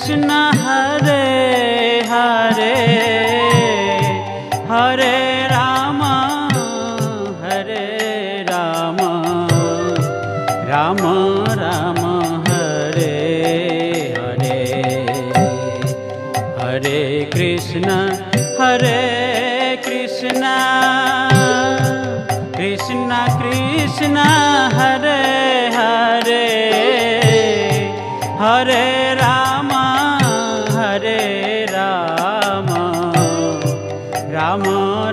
Krishna Hare Hare Hare Ram Ram Ram Hare Hare Hare Krishna Krishna Krishna Hare Hare Hare Ram Ram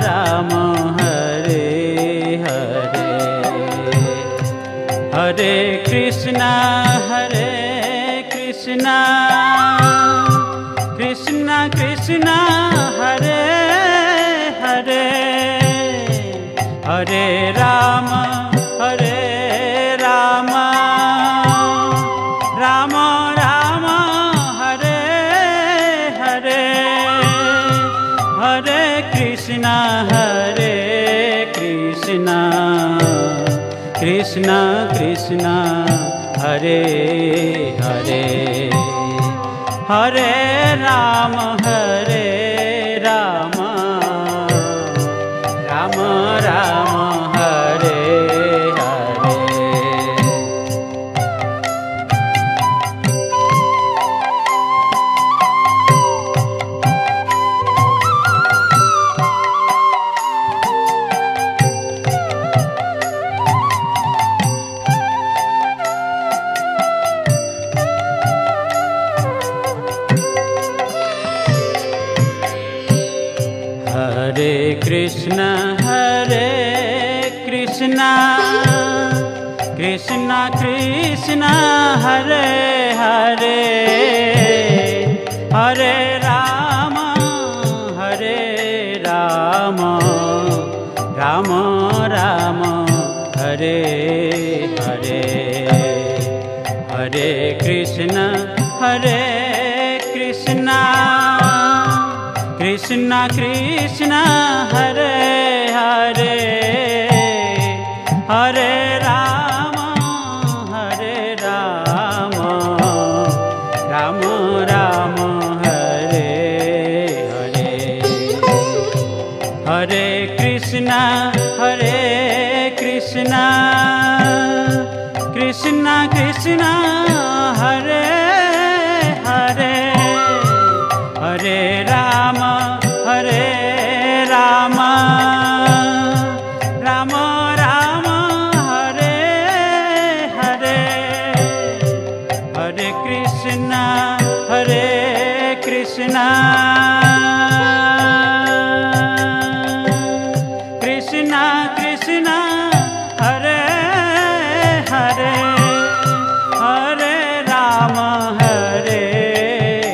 Ram Hare Hare Hare Krishna Krishna Krishna Hare Hare Hare Ram Ram Ram Hare Hare Hare Krishna Krishna Krishna Hare Hare Hare Ram Ram Ram Hare Hare Hare Krishna Krishna Krishna Hare Hare Hare Ram Ram Ram Hare Hare Hare Krishna Krishna Krishna Hare Hare Hare Ram Ram Ram Hare Hare Hare Krishna Krishna Krishna Hare Hare Hare Ram Ram Ram Hare Hare Hare Krishna Krishna Krishna Hare Hare Hare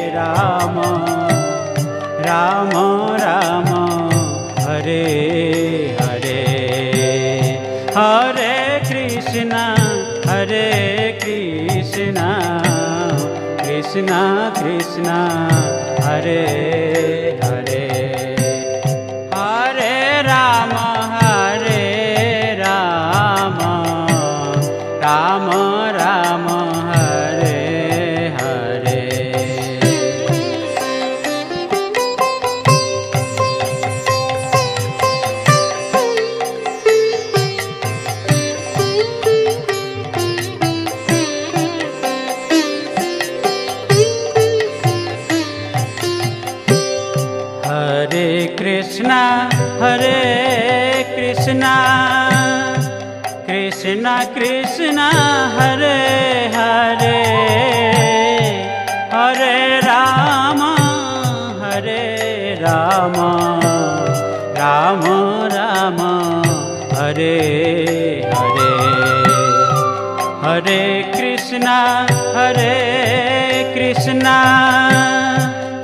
Ram Ram Hare Hare Hare Krishna Krishna Krishna Hare Hare Hare Ram Ram Ram Hare Hare Hare Krishna Krishna Krishna Hare Hare Hare Ram Ram Ram Hare Hare Hare Krishna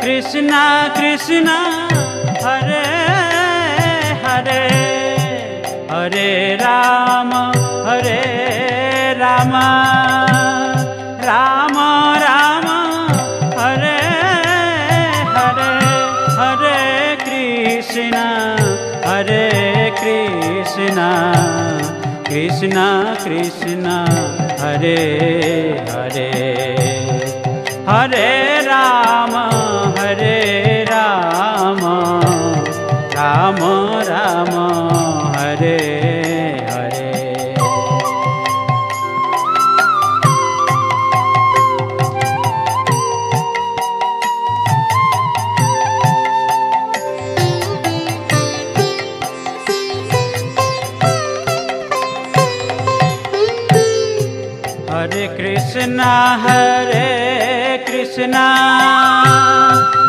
Krishna Krishna Hare Hare Hare Ram Ram Ram Hare Hare Hare Krishna Krishna Hare Hare Hare Ram Hare Krishna,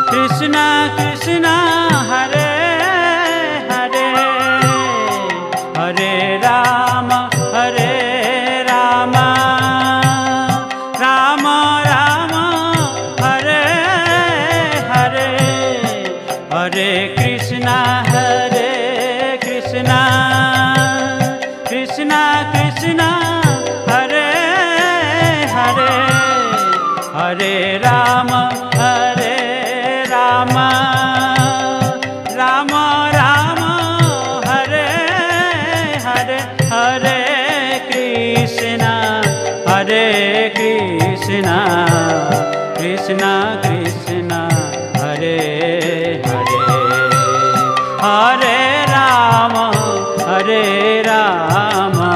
Krishna Krishna, Hare Hare, Hare Rama, Rama Rama, Hare Hare, Hare Krishna, Krishna Krishna, Hare Hare, Hare Rama, Rama Rama, Hare Hare, Hare Krishna, Krishna Krishna, Hare Hare, Hare Rama,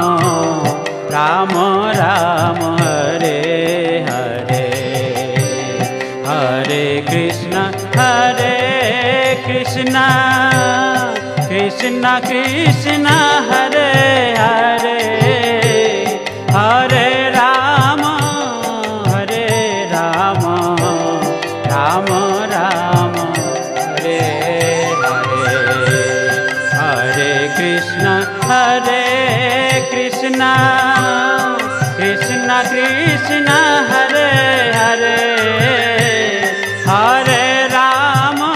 Rama Rama, Hare Hare, Hare Krishna, Krishna Krishna, Hare Hare, Hare Rama, Rama Rama, Hare Hare, Hare Krishna, Krishna Krishna, Hare Hare, Hare Rama,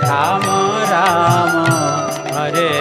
Rama Rama, Hare